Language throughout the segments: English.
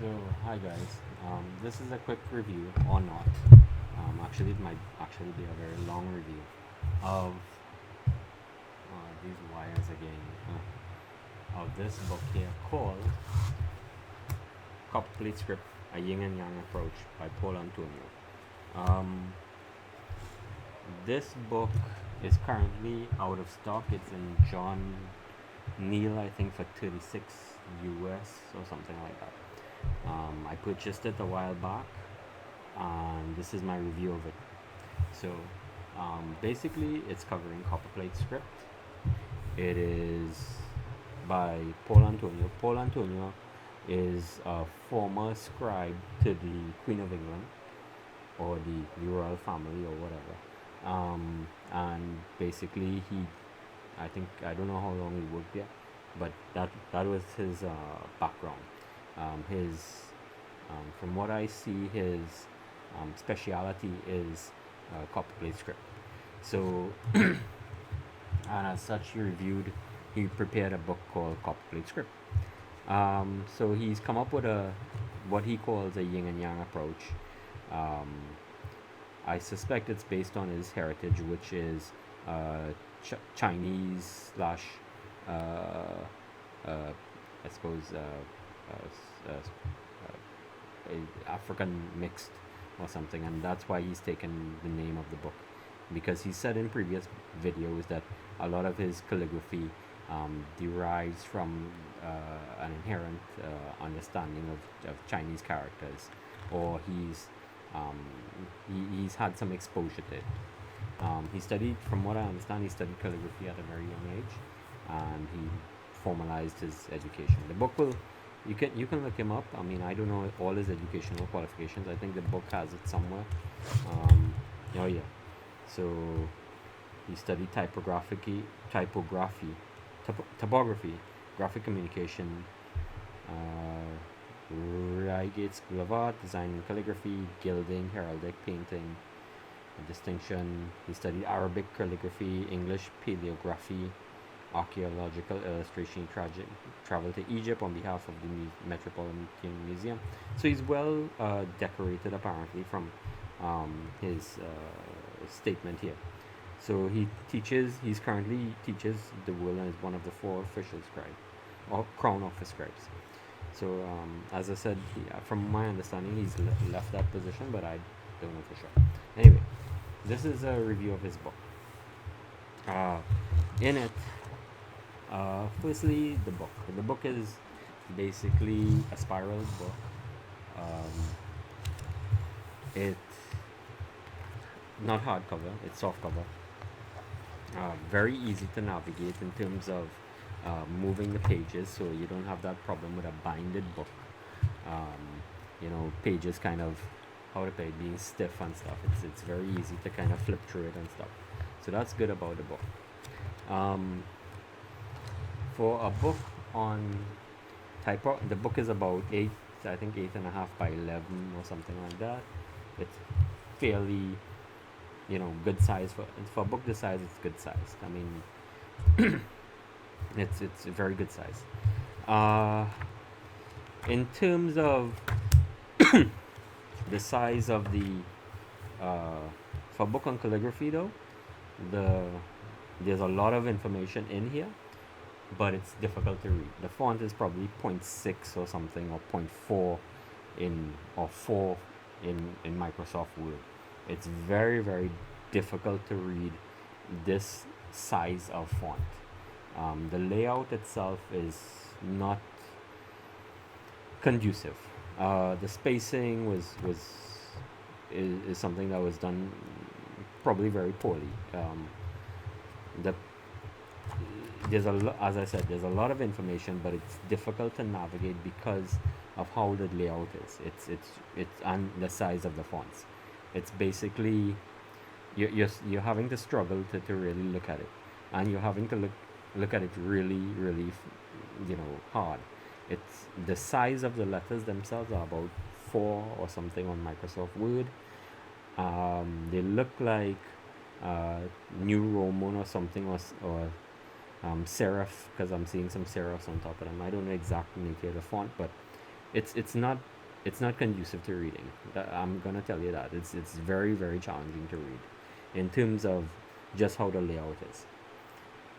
So, hi guys. This is a quick review or not. Actually, it might actually be a very long review of these wires again of this book here called Copperplate Script: A Yin and Yang Approach by Paul Antonio. Um, this book is currently out of stock. It's in John Neal, I think, for 36 US or something like that. I purchased it a while back, and this is my review of it. So, basically, it's covering Copperplate Script. It is by Paul Antonio. Paul Antonio is a former scribe to the Queen of England or the royal family or whatever. And basically, I don't know how long he worked there, but that was his background. His From what I see, his speciality is Copperplate Script. So, and as such, he prepared a book called Copperplate Script. So he's come up with what he calls a Yin and Yang approach. Um, I suspect it's based on his heritage, which is Chinese slash, uh, I suppose, African mixed or something, and that's why he's taken the name of the book, because he said in previous videos that a lot of his calligraphy derives from an inherent understanding of Chinese characters, or he's had some exposure to it. He studied, from what I understand, he studied calligraphy at a very young age, and he formalized his education. The book will, you can look him up. I mean, I don't know all his educational qualifications. I think the book has it somewhere. Oh yeah. So he studied typography, graphic communication, Reigate School of Art, design and calligraphy, gilding, heraldic, painting, a distinction. He studied Arabic calligraphy, English paleography, archaeological illustration. Traveled to Egypt on behalf of the Metropolitan Museum. So he's well decorated, apparently, from his statement here. So he's currently teaches the world and is one of the 4 official scribes, or Crown Office scribes. So, as I said, from my understanding, he's left that position, but I don't know for sure. Anyway, this is a review of his book. In it, firstly, the book. The book is basically a spiral book. It's not hardcover, it's softcover. Very easy to navigate in terms of moving the pages, so you don't have that problem with a binded book. Pages kind of, how to say, being stiff and stuff. It's very easy to kind of flip through it and stuff. So that's good about the book. For a book on the book is about 8.5 by 11 or something like that. It's fairly, good size for a book this size. It's good size. I mean, it's a very good size. In terms of the size of the for a book on calligraphy, though, there's a lot of information in here, but it's difficult to read. The font is probably 0.6 or something, or 0.4 or 4 in Microsoft Word. It's very, very difficult to read this size of font. The layout itself is not conducive. The spacing is something that was done probably very poorly. As I said, there's a lot of information, but it's difficult to navigate because of how the layout is. It's and the size of the fonts. It's basically you're having to struggle to really look at it, and you're having to look at it really, really, hard. It's the size of the letters themselves are about 4 or something on Microsoft Word. They look like New Roman or something, or serif, because I'm seeing some serifs on top of them. I don't know exactly the font, but it's not it's not conducive to reading. I'm gonna tell you that it's very very challenging to read, in terms of just how the layout is.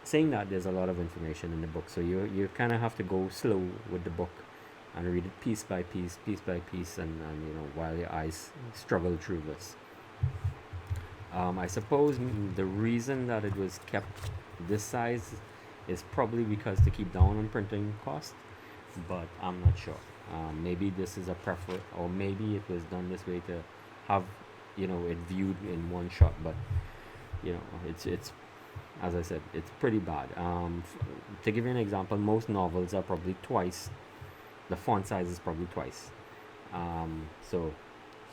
Saying that, there's a lot of information in the book, so you kind of have to go slow with the book and read it piece by piece, and while your eyes struggle through this. I suppose the reason that it was kept this size is probably because to keep down on printing cost, but I'm not sure. Maybe this is a prefer, or maybe it was done this way to have it viewed in one shot. But it's as I said, it's pretty bad. To give you an example, most novels are probably twice. The font size is probably twice. So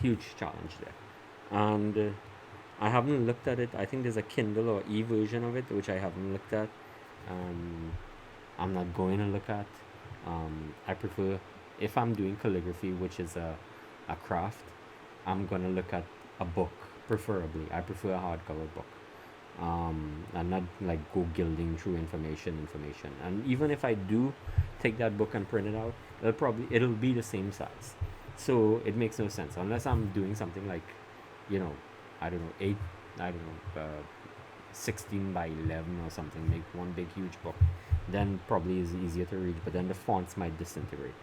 huge challenge there. And I haven't looked at it. I think there's a Kindle or e version of it which I haven't looked at. I'm not going to look at. I prefer, if I'm doing calligraphy, which is a craft, I'm gonna look at a book, preferably. I prefer a hardcover book. And not like go gilding through information. And even if I do take that book and print it out, it'll be the same size. So it makes no sense unless I'm doing something like, I don't know, 16 by 11 or something, make one big huge book. Then probably is easier to read, but then the fonts might disintegrate.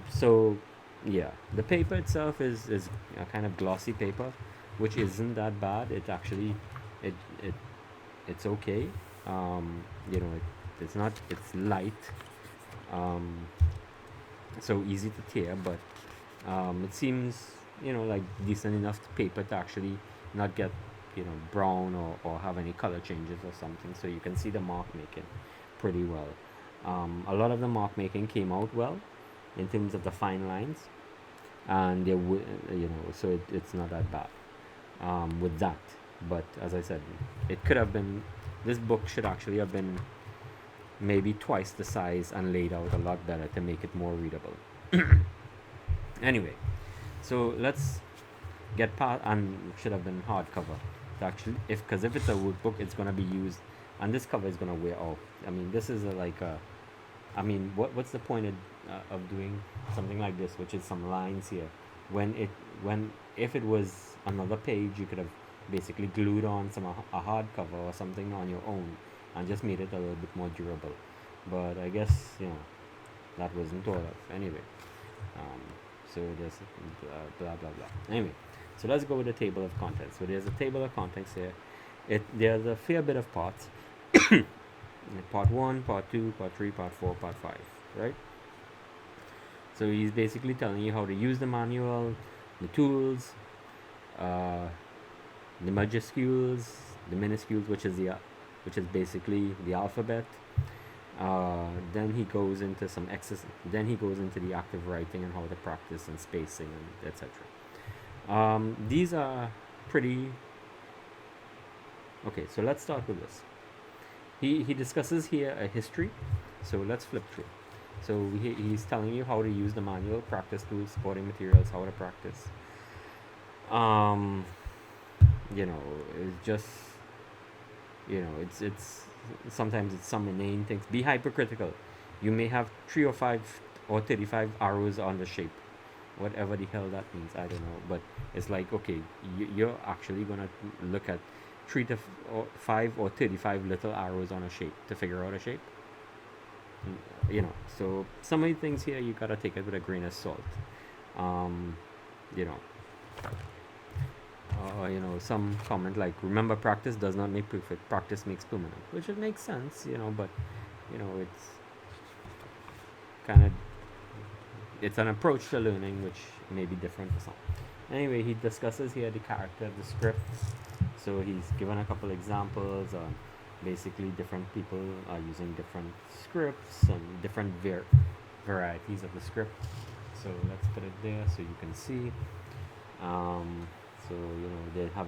So yeah, the paper itself is a kind of glossy paper, which isn't that bad. It actually, it it's okay. It's not, it's light, so easy to tear, but it seems like decent enough paper to actually not get brown or have any color changes or something. So you can see the mark making pretty well. A lot of the mark making came out well in terms of the fine lines, and so it's not that bad with that. But as I said, it could have been, this book should actually have been maybe twice the size and laid out a lot better to make it more readable. Anyway, so let's get past, and should have been hardcover to actually, because if it's a workbook, it's going to be used, and this cover is going to wear off. I mean, this is what's the point of doing something like this, which is some lines here, if it was another page, you could have basically glued on a hardcover or something on your own and just made it a little bit more durable. But I guess that wasn't thought of anyway. So there's blah blah blah. Anyway, so let's go with the table of contents. So there's a table of contents here. There's a fair bit of parts. Part 1, part 2, part 3, part 4, part 5, right? So he's basically telling you how to use the manual, the tools, the majuscules, the minuscules, which is basically the alphabet. Then he goes into some exercise. Then he goes into the active writing and how to practice and spacing and etc. These are pretty okay. So let's start with this. He discusses here a history. So let's flip through. So he's telling you how to use the manual, practice tools, supporting materials, how to practice. It's just it's sometimes it's some inane things. Be hypercritical. You may have 3 or 5 or 35 arrows on the shape, whatever the hell that means. I don't know, but it's like, okay, you're actually gonna look at 3 to 5 or 35 little arrows on a shape to figure out a shape. So some of the things here you gotta take it with a grain of salt. Some comment like, remember, practice does not make perfect, practice makes permanent, which it makes sense, but it's kind of, it's an approach to learning which may be different for some. Anyway, he discusses here the character of the script. So he's given a couple examples on basically different people are using different scripts and different varieties of the script. So let's put it there so you can see. So they have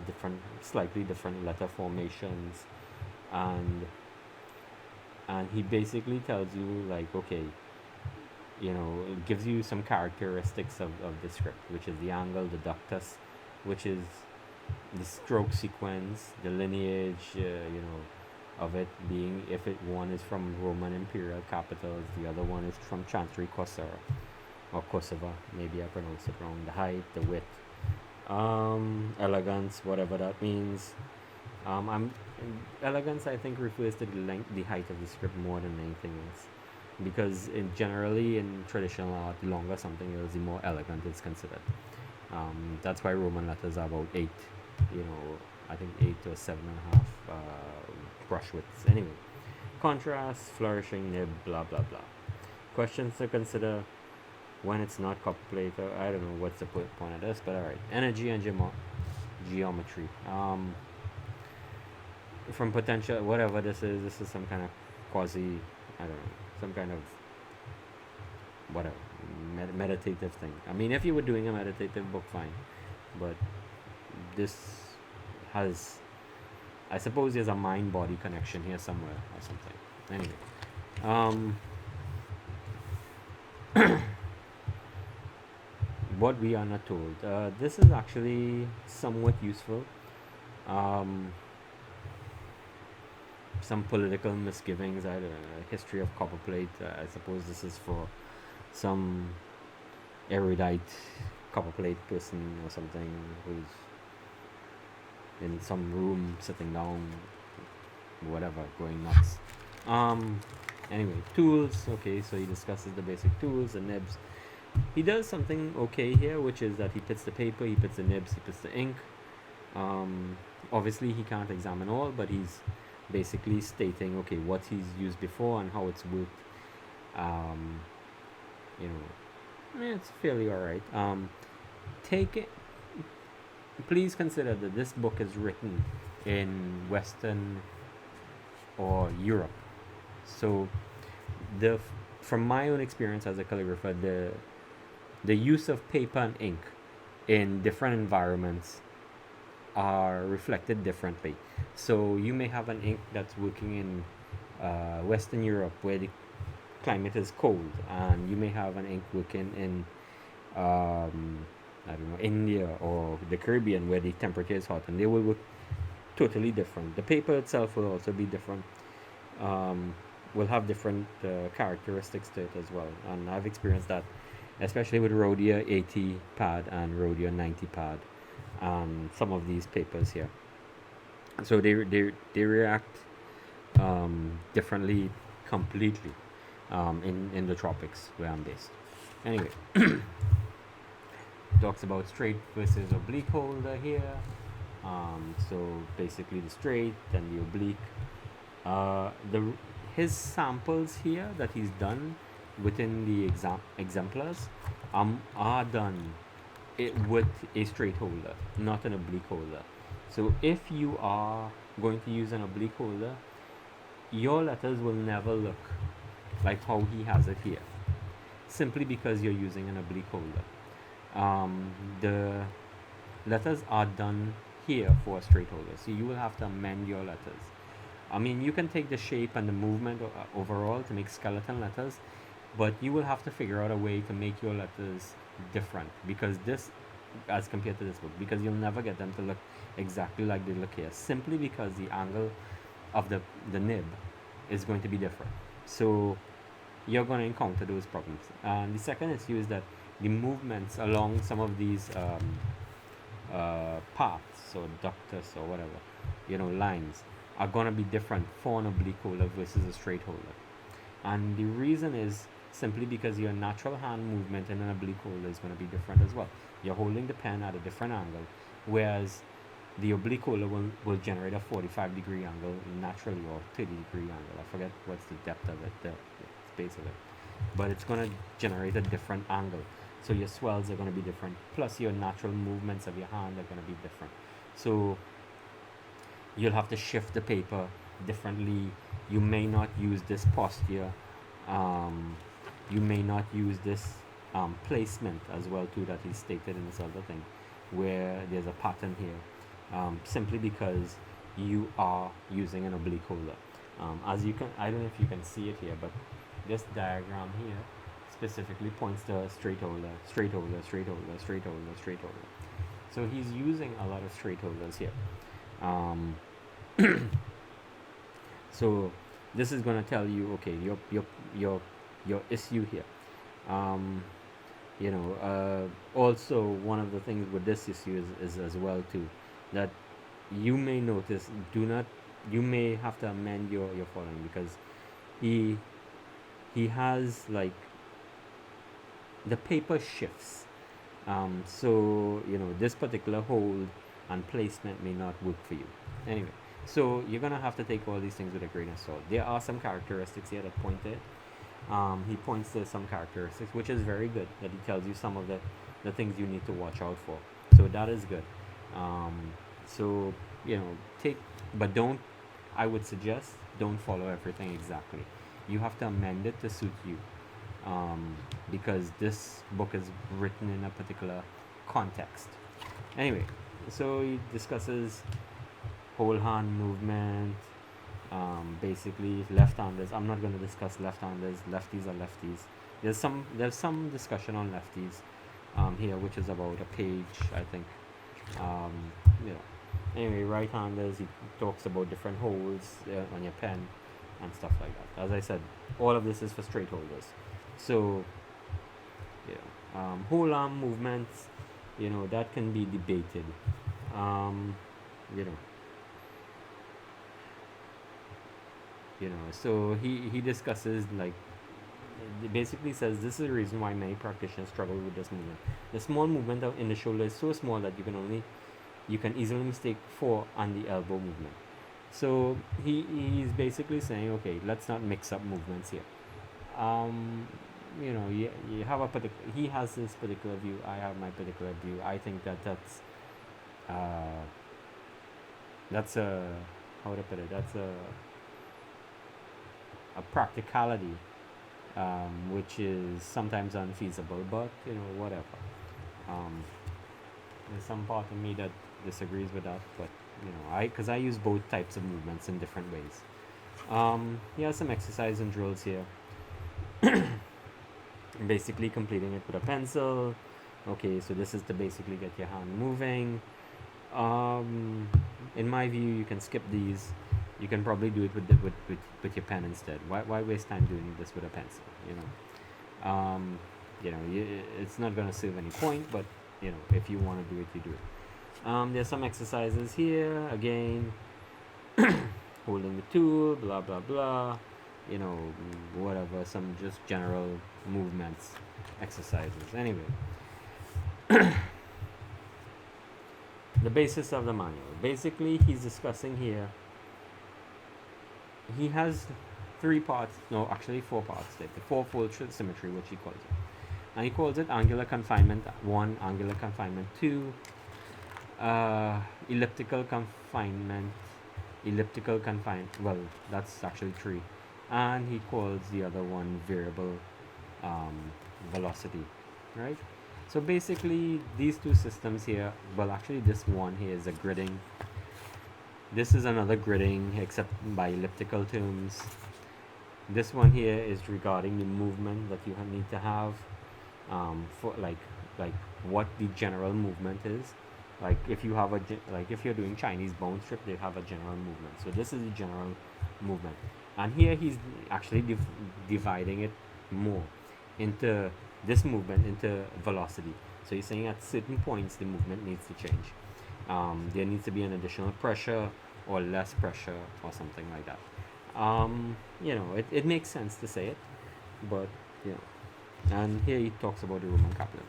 slightly different letter formations, and he basically tells you like, okay, it gives you some characteristics of the script, which is the angle, the ductus, which is the stroke sequence, the lineage, of it being, if one is from Roman imperial capitals, the other one is from Chancery Corsair. or Kosovo, maybe I pronounced it wrong. The height, the width, elegance, whatever that means. I'm elegance. I think refers to the length, the height of the script more than anything else, because generally in traditional art, the longer something is, the more elegant it's considered. That's why Roman letters are about 8. You know, I think 8 to 7.5 brush widths. Anyway, contrast, flourishing nib, blah blah blah. Questions to consider when it's not copperplate. I don't know what's the point of this, but all right. Energy and geometry. From potential, whatever this is. This is some kind of quasi. I don't know, some kind of whatever meditative thing. I mean, if you were doing a meditative book, fine, but this has, I suppose, there's a mind-body connection here somewhere or something. Anyway, what we are not told. This is actually somewhat useful. Um, some political misgivings. I don't know, history of copperplate. I suppose this is for some erudite copperplate person or something who's in some room sitting down, whatever, going nuts. Um, anyway, tools. Okay, so he discusses the basic tools, the nibs. He does something okay here, which is that he puts the paper, he puts the nibs, he puts the ink. Um, Obviously, he can't examine all, but he's basically stating, okay, what he's used before and how it's worked. Um, you know, it's fairly alright. Take it. Please consider that this book is written in Western or Europe. So, the from my own experience as a calligrapher, the use of paper and ink in different environments are reflected differently. So you may have an ink that's working in Western Europe where the climate is cold, and you may have an ink working in I don't know, India or the Caribbean where the temperature is hot, and they will work totally different. The paper itself will also be different. Will have different characteristics to it as well, and I've experienced that, especially with Rhodia 80 pad and Rhodia 90 pad, some of these papers here. So they react differently completely in the tropics where I'm based. Anyway, talks about straight versus oblique holder here. So basically the straight and the oblique. The his samples here that he's done within the exemplars are done with a straight holder, not an oblique holder. So if you are going to use an oblique holder, your letters will never look like how he has it here, simply because you're using an oblique holder. The letters are done here for a straight holder, so you will have to amend your letters. I mean, you can take the shape and the movement overall to make skeleton letters, but you will have to figure out a way to make your letters different, because this, as compared to this book, because you'll never get them to look exactly like they look here, simply because the angle of the nib is going to be different. So you're going to encounter those problems. And the second issue is that the movements along some of these paths or ductus or whatever, lines, are going to be different for an oblique holder versus a straight holder. And the reason is simply because your natural hand movement in an oblique holder is going to be different as well. You're holding the pen at a different angle, whereas the oblique holder will generate a 45-degree angle naturally, or 30-degree angle. I forget what's the depth of it, the space of it. But it's going to generate a different angle. So your swells are going to be different. Plus your natural movements of your hand are going to be different. So you'll have to shift the paper differently. You may not use this posture. You may not use this placement as well too, that is stated in this other thing, where there's a pattern here, simply because you are using an oblique holder. As you can, I don't know if you can see it here, but this diagram here specifically points to a straight holder, straight holder, straight holder, straight holder, straight holder. So he's using a lot of straight holders here. So this is going to tell you, okay, your issue here. Also one of the things with this issue is as well too, that you may notice, do not you may have to amend your following, because he he has like the paper shifts. So this particular hold and placement may not work for you. Anyway, so you're gonna have to take all these things with a grain of salt. There are some characteristics here that point it. He points to some characteristics, which is very good. That he tells you some of the things you need to watch out for. So that is good. So take, but don't. I would suggest don't follow everything exactly. You have to amend it to suit you, because this book is written in a particular context. Anyway, so he discusses whole hand movement, basically left-handers. I'm not going to discuss left-handers. Lefties are lefties. There's some discussion on lefties here, which is about a page, I think. Um, you know. Anyway, right-handers. He talks about different holds on your pen and stuff like that. As I said, all of this is for straight holders. So, whole arm movements, that can be debated. Um, you know, so he discusses, like, basically says this is the reason why many practitioners struggle with this movement. The small movement in the shoulder is so small that you can easily mistake for on the elbow movement. So he's basically saying, okay, let's not mix up movements here. You have a particular, he has this particular view, I have my particular view. I think uh, that's a, how to put it, that's a practicality, which is sometimes unfeasible, but whatever. Um, there's some part of me that disagrees with that, but because I use both types of movements in different ways. He has some exercise and drills here. Basically completing it with a pencil. Okay, so this is to basically get your hand moving. In my view, you can skip these. You can probably do it with your pen instead. Why waste time doing this with a pencil? It's not gonna save any point, but if you want to do it, you do it. There's some exercises here again. Holding the tool, blah blah blah. Whatever, some just general movements, exercises. Anyway, the basis of the manual. Basically, he's discussing here. He has 3 parts, no, actually 4 parts, like the fourfold symmetry, which he calls it. And he calls it angular confinement 1, angular confinement 2, elliptical confinement, well, that's actually 3. And he calls the other one variable velocity, right? So basically, these two systems here, well, actually this one here is a gridding. This is another gridding, except by elliptical terms. This one here is regarding the movement that you need to have, for like what the general movement is. Like if you have if you're doing Chinese bone strip, they have a general movement. So this is the general movement, and here he's actually dividing it more into this movement into velocity. So he's saying at certain points the movement needs to change. There needs to be an additional pressure or less pressure or something like that. It makes sense to say it, but and here he talks about the Roman capital.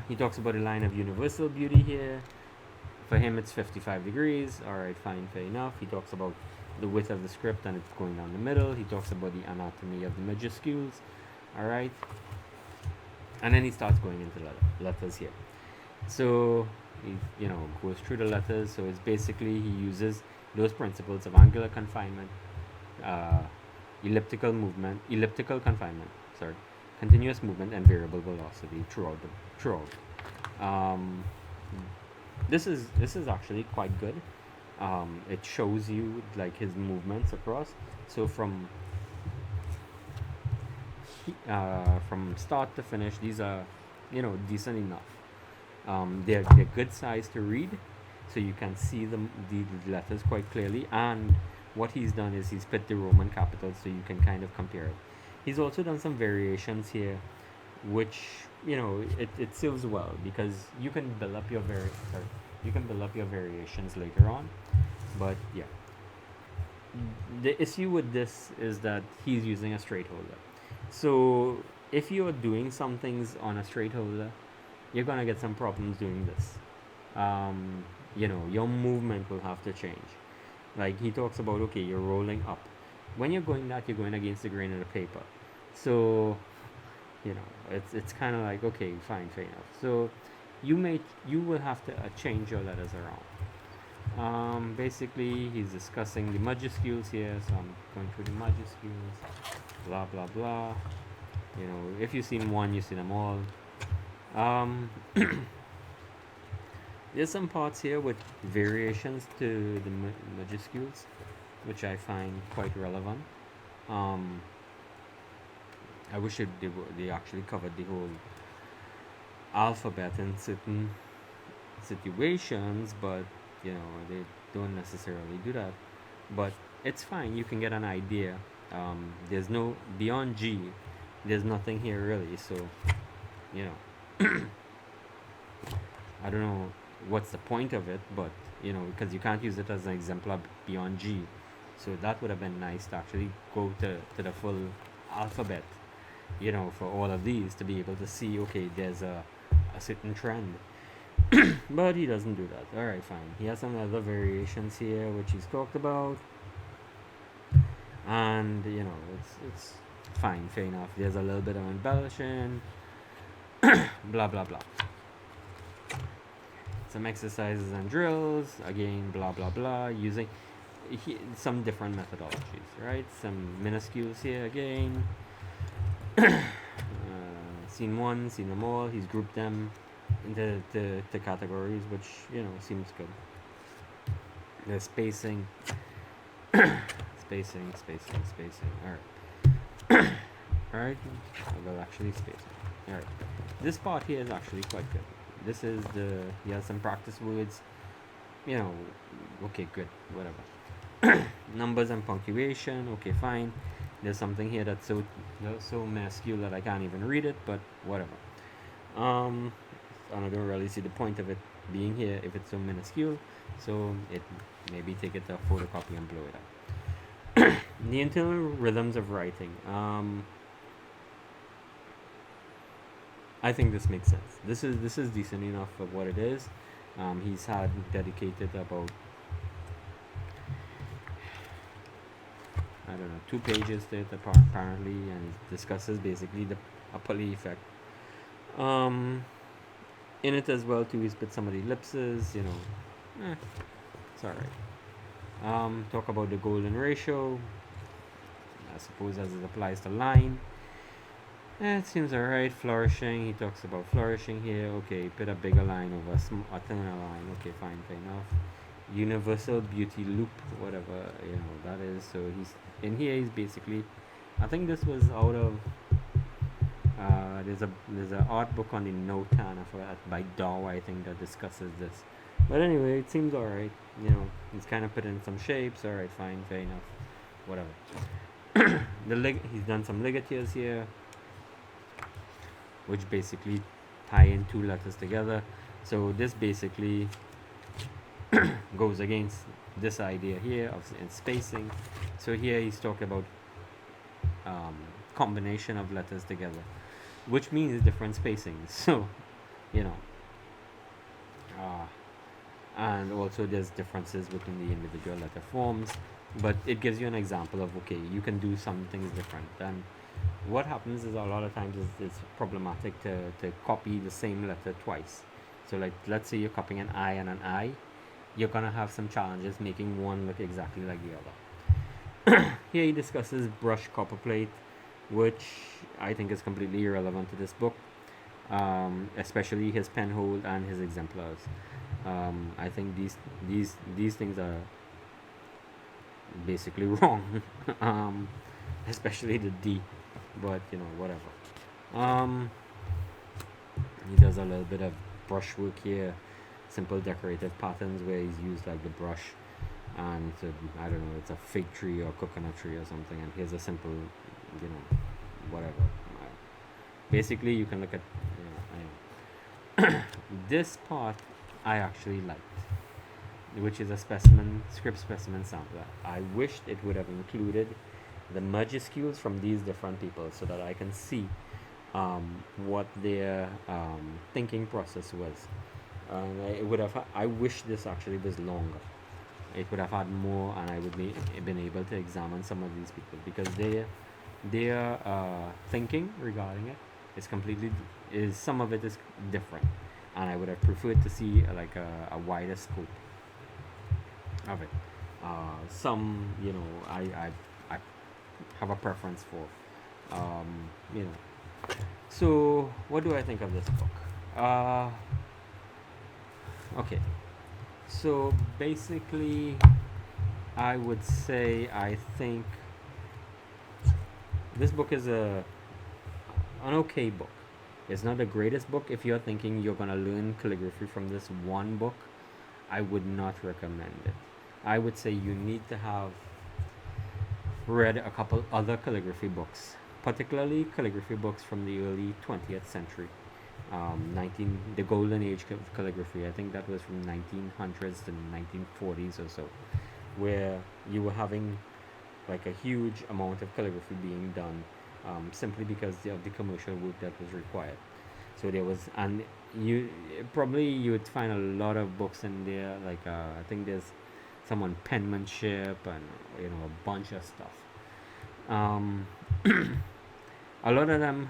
He talks about a line of universal beauty here. For him, it's 55 degrees. All right, fine, fair enough. He talks about the width of the script and it's going down the middle. He talks about the anatomy of the majuscules. All right, and then he starts going into letters here. So he goes through the letters. So it's basically he uses those principles of angular confinement, elliptical confinement, continuous movement, and variable velocity throughout. This is actually quite good. It shows you like his movements across. So from start to finish, these are decent enough. They're good size to read, so you can see the letters quite clearly. And what he's done is he's put the Roman capitals so you can kind of compare it. He's also done some variations here which it serves well because you can build up your variations later on. But yeah, the issue with this is that he's using a straight holder. So if you're doing some things on a straight holder, you're gonna get some problems doing this. Um, your movement will have to change. Like he talks about, okay, you're rolling up. When you're going that, you're going against the grain of the paper. So it's kind of like, okay, fine, fair enough. So you will have to change your letters around. Basically, he's discussing the majuscules here, so I'm going through the majuscules, blah blah blah. If you've seen one, you've seen them all. Um, there's some parts here with variations to the majuscules, which I find quite relevant. Um, I wish they actually covered the whole alphabet in certain situations, but they don't necessarily do that. But it's fine. You can get an idea. There's no beyond G. There's nothing here really. So, you know, I don't know what's the point of it, but because you can't use it as an exemplar beyond G. So that would have been nice to actually go to the full alphabet, for all of these to be able to see, okay, there's a certain trend. But he doesn't do that. Alright, fine. He has some other variations here which he's talked about. And it's fine, fair enough. There's a little bit of embellishing. Blah blah blah. Some exercises and drills, again, blah blah blah, using some different methodologies, right? Some minuscules here again. Scene one, seen them all. He's grouped them into categories, which seems good. There's spacing, spacing. All right, all right. Well, actually, spacing. All right. This part here is actually quite good. This is he has some practice words. Okay, good, whatever. Numbers and punctuation. Okay, fine. There's something here that's so minuscule that I can't even read it, but whatever. And I don't really see the point of it being here if it's so minuscule. So it maybe take it to a photocopy and blow it up. The internal rhythms of writing. I think this makes sense. This is decent enough for what it is. He's had dedicated about, I don't know, 2 pages to it apparently, and discusses basically the pulley effect. In it as well too, he's put some of the ellipses. It's alright. Talk about the golden ratio, I suppose, as it applies to line. It seems alright. Flourishing, he talks about flourishing here. Okay, put a bigger line over a thinner line. Okay, fine, fair enough. Universal beauty loop, whatever that is. So he's in here. He's basically, I think this was out of there's an art book on the Notan by Dow, I think, that discusses this. But anyway, it seems alright. He's kind of put in some shapes. Alright, fine, fair enough, whatever. He's done some ligatures here, which basically tie in 2 letters together. So this basically goes against this idea here of spacing. So here he's talking about combination of letters together, which means different spacings. So and also there's differences between the individual letter forms, but it gives you an example of, okay, you can do some things different. And what happens is a lot of times it's problematic to copy the same letter twice. So like, let's say you're copying an I and an I, you're gonna have some challenges making one look exactly like the other. Here he discusses brush copperplate, which I think is completely irrelevant to this book, especially his pen hold and his exemplars. I think these things are basically wrong, especially the D, but whatever. He does a little bit of brushwork here, simple decorative patterns where he's used like the brush, and I don't know, it's a fig tree or coconut tree or something, and here's a simple whatever, Basically, you can look at, anyway. This part I actually liked, which is a specimen script specimen sampler. I wished it would have included the majuscules from these different people so that I can see what their thinking process was. It would have. I wish this actually was longer. It would have had more, and I would be been able to examine some of these people because their thinking regarding it is completely is some of it is different, and I would have preferred to see like a wider scope of it. Some, I have a preference for, you know. So, what do I think of this book? Okay, so basically, I would say I think this book is an okay book. It's not the greatest book. If you're thinking you're gonna learn calligraphy from this one book, I would not recommend it. I would say you need to have read a couple other calligraphy books, particularly calligraphy books from the early 20th century. The golden age of calligraphy. I think that was from 1900s to 1940s or so, where you were having like a huge amount of calligraphy being done, simply because of the commercial work that was required. So there was, and you would find a lot of books in there. Like I think there's some on penmanship and a bunch of stuff. Um, a lot of them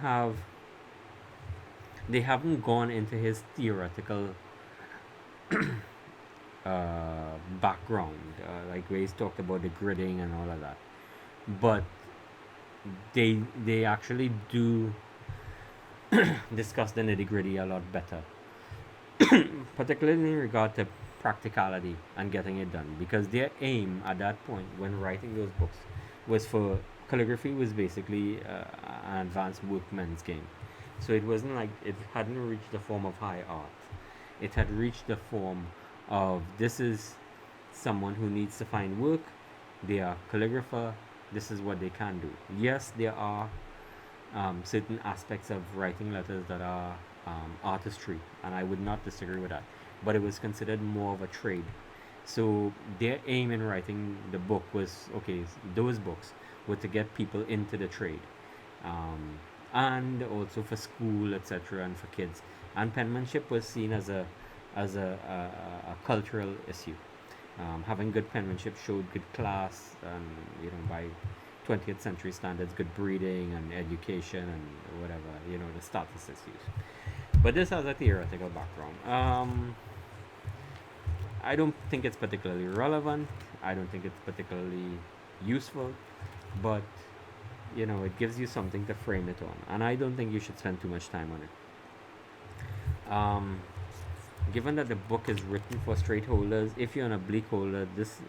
they haven't gone into his theoretical background, like where he's talked about the gridding and all of that. But they actually do discuss the nitty gritty a lot better, particularly in regard to practicality and getting it done. Because their aim at that point, when writing those books, was for calligraphy was basically an advanced workman's game. So it wasn't like it hadn't reached the form of high art. It had reached the form of this is someone who needs to find work. They are calligrapher. This is what they can do. Yes, there are certain aspects of writing letters that are artistry, and I would not disagree with that. But it was considered more of a trade. So their aim in writing the book was okay. Those books were to get people into the trade, and also for school, etc., and for kids. And penmanship was seen as a cultural issue. Having good penmanship showed good class, and by 20th century standards, good breeding and education and whatever, the status issues. But this has a theoretical background. I don't think it's particularly relevant. I don't think it's particularly useful, but it gives you something to frame it on, and I don't think you should spend too much time on it. Given that the book is written for straight holders, if you're an oblique holder, this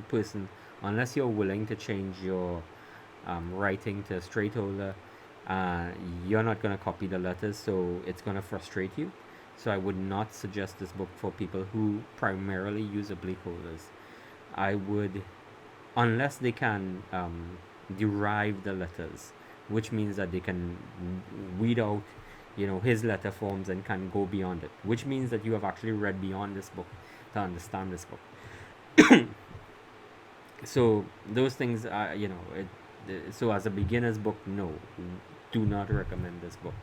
person, unless you're willing to change your writing to straight holder, you're not going to copy the letters, so it's going to frustrate you. So I would not suggest this book for people who primarily use oblique holders. I would, unless they can derive the letters, which means that they can weed out his letter forms and can go beyond it, which means that you have actually read beyond this book to understand this book. So those things are, so as a beginner's book, no, do not recommend this book.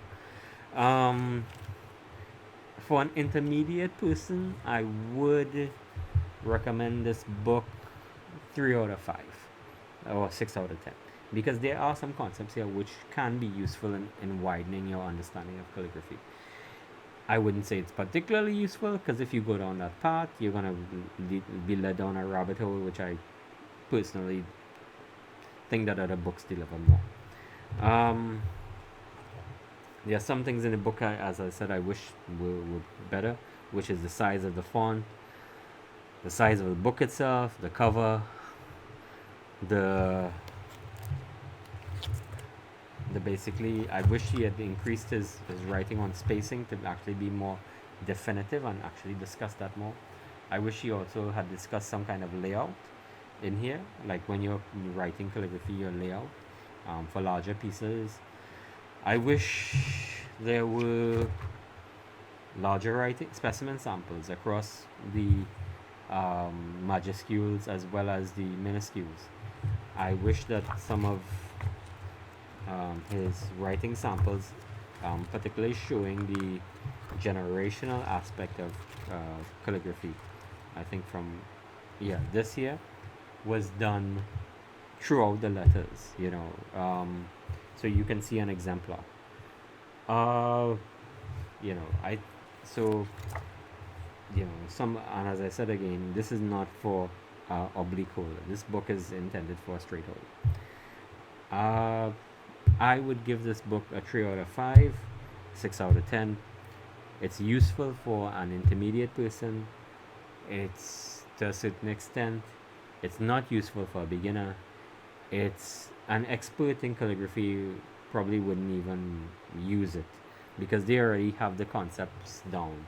For an intermediate person, I would recommend this book 3 out of 5 or 6 out of 10, because there are some concepts here which can be useful in widening your understanding of calligraphy. I wouldn't say it's particularly useful, because if you go down that path, you're going to be led down a rabbit hole, which I personally think that other books deliver more. There are some things in the book, as I said, I wish were better, which is the size of the font, the size of the book itself, the cover, the basically, I wish he had increased his writing on spacing to actually be more definitive and actually discuss that more. I wish he also had discussed some kind of layout in here, like when you're writing calligraphy, your layout for larger pieces. I wish there were larger writing specimen samples across the majuscules as well as the minuscules. I wish that some of his writing samples, particularly showing the generational aspect of calligraphy, I think from this year was done throughout the letters, so you can see an exemplar. Uh, I so some, and as I said again, this is not for oblique holder. This book is intended for a straight holder. I would give this book a 3 out of 5, 6 out of 10. It's useful for an intermediate person. It's to a certain extent. It's not useful for a beginner. It's an expert in calligraphy probably wouldn't even use it because they already have the concepts down.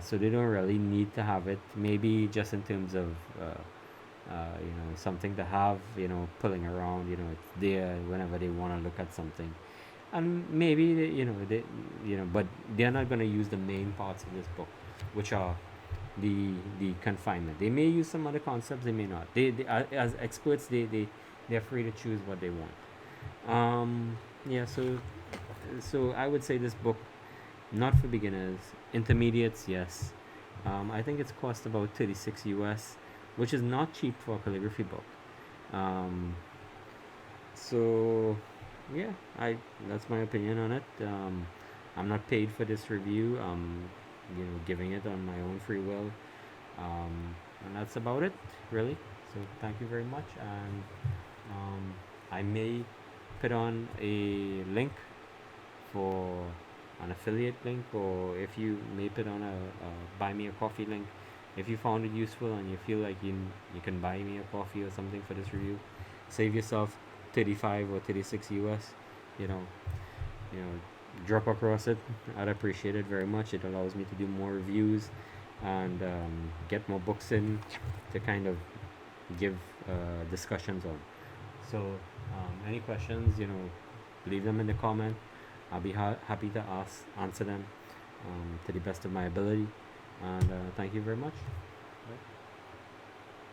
So they don't really need to have it. Maybe just in terms of something to have, pulling around. It's there whenever they want to look at something, and maybe but they're not going to use the main parts of this book, which are the confinement. They may use some other concepts. They may not. They as experts, they're free to choose what they want. Yeah. So I would say this book, not for beginners. Intermediates, yes. I think it's cost about 36 US, which is not cheap for a calligraphy book. Um, so yeah, I that's my opinion on it. I'm not paid for this review. Giving it on my own free will. And that's about it, really. So thank you very much, and I may put on a link for an affiliate link, or if you may put on a buy me a coffee link if you found it useful and you feel like you can buy me a coffee or something for this review. Save yourself 35 or 36 US. You know, you know, drop across it. I'd appreciate it very much. It allows me to do more reviews and get more books in to kind of give discussions on. So, any questions, leave them in the comment. I'll be happy to answer them to the best of my ability. And thank you very much.